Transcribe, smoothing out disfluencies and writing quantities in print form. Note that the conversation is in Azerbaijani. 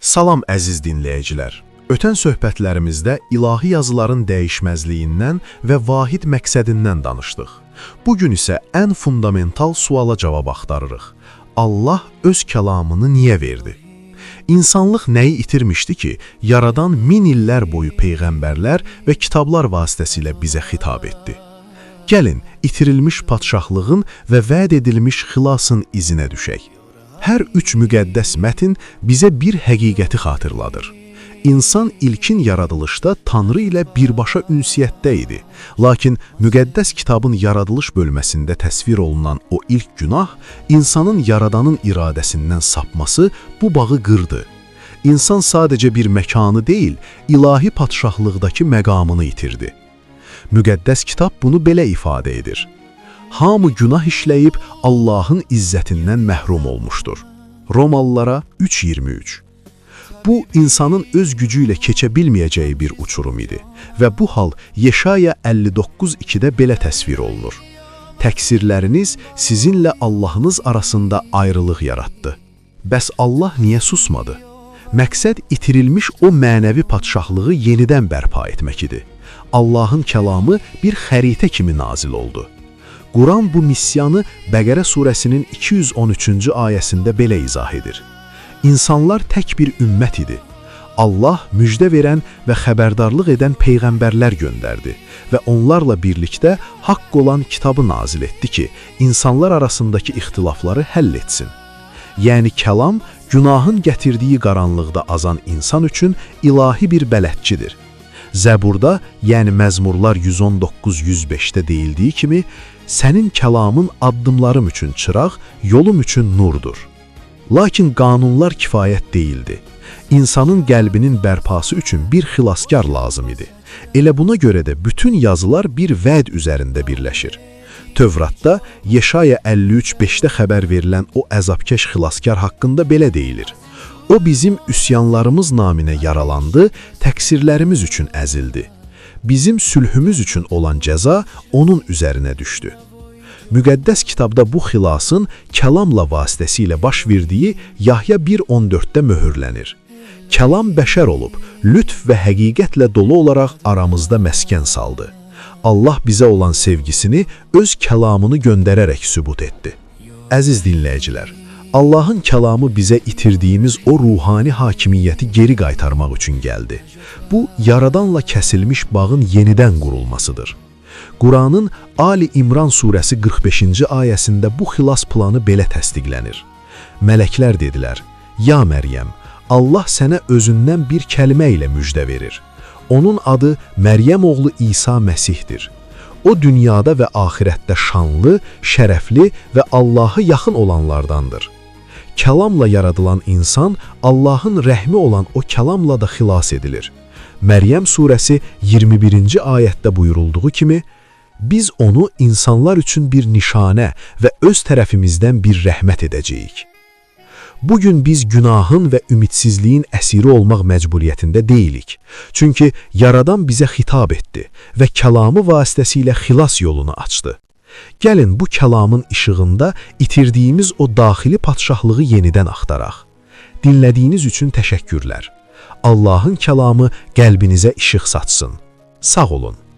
Salam əziz dinləyicilər. Ötən söhbətlərimizdə ilahi yazıların dəyişməzliyindən və vahid məqsədindən danışdıq. Bugün isə ən fundamental suala cavab axtarırıq. Allah öz kəlamını niyə verdi? İnsanlıq nəyi itirmişdi ki, Yaradan 1000 illər boyu peyğəmbərlər və kitablar vasitəsilə bizə xitab etdi? Gəlin, itirilmiş padşahlığın və vəd edilmiş xilasın izinə düşək. Hər üç müqəddəs mətin bizə bir həqiqəti xatırladır. İnsan ilkin yaradılışda Tanrı ilə birbaşa ünsiyyətdə idi. Lakin müqəddəs kitabın yaradılış bölməsində təsvir olunan o ilk günah, insanın Yaradanın iradəsindən sapması bu bağı qırdı. İnsan sadəcə bir məkanı deyil, ilahi padşahlıqdakı məqamını itirdi. Müqəddəs kitab bunu belə ifadə edir. Hamı günah işləyib Allahın izzətindən məhrum olmuşdur. Romalılara 3:23. Bu, insanın öz gücü ilə keçə bilməyəcəyi bir uçurum idi və bu hal Yeşaya 59:2-də belə təsvir olunur. Təqsirləriniz sizinlə Allahınız arasında ayrılıq yaratdı. Bəs Allah niyə susmadı? Məqsəd itirilmiş o mənəvi padşahlığı yenidən bərpa etmək idi. Allahın kəlamı bir xəritə kimi nazil oldu. Quran bu missiyanı Bəqərə surəsinin 213-cü ayəsində belə izah edir. İnsanlar tək bir ümmət idi. Allah müjdə verən və xəbərdarlıq edən peyğəmbərlər göndərdi və onlarla birlikdə haqq olan kitabı nazil etdi ki, insanlar arasındakı ixtilafları həll etsin. Yəni kəlam, günahın gətirdiyi qaranlıqda azan insan üçün ilahi bir bələdçidir. Zəburda, yəni Məzmurlar 119-105-də deyildiyi kimi, sənin kəlamın addımlarım üçün çıraq, yolum üçün nurdur. Lakin qanunlar kifayət deyildi. İnsanın qəlbinin bərpası üçün bir xilaskar lazım idi. Elə buna görə də bütün yazılar bir vəd üzərində birləşir. Tövratda Yeşaya 53:5-də xəbər verilən o əzabkeş xilaskar haqqında belə deyilir. O bizim üsyanlarımız naminə yaralandı, təqsirlərimiz üçün əzildi. Bizim sülhümüz üçün olan cəza onun üzərinə düşdü. Müqəddəs kitabda bu xilasın kəlamla vasitəsilə baş verdiyi Yahya 1:14-də möhürlənir. Kəlam bəşər olub, lütf və həqiqətlə dolu olaraq aramızda məskən saldı. Allah bizə olan sevgisini öz kəlamını göndərərək sübut etdi. Əziz dinləyicilər, Allahın kəlamı bizə itirdiyimiz o ruhani hakimiyyəti geri qaytarmaq üçün gəldi. Bu, Yaradanla kəsilmiş bağın yenidən qurulmasıdır. Quranın Ali İmran surəsi 45-ci ayəsində bu xilas planı belə təsdiqlənir. Mələklər dedilər, ya Məryəm, Allah sənə özündən bir kəlmə ilə müjdə verir. Onun adı Məryəm oğlu İsa Məsihdir. O dünyada və axirətdə şanlı, şərəfli və Allah'a yaxın olanlardandır. Kəlamla yaradılan insan, Allahın rəhmi olan o kəlamla da xilas edilir. Məryəm surəsi 21-ci ayətdə buyurulduğu kimi, biz onu insanlar üçün bir nişanə və öz tərəfimizdən bir rəhmət edəcəyik. Bugün biz günahın və ümidsizliyin əsiri olmaq məcburiyyətində deyilik. Çünki Yaradan bizə xitab etdi və kəlamı vasitəsilə xilas yolunu açdı. Gəlin bu kəlamın işığında itirdiyimiz o daxili padşahlığı yenidən axtaraq. Dinlədiyiniz üçün təşəkkürlər. Allahın kəlamı qəlbinizə işıq saçsın. Sağ olun.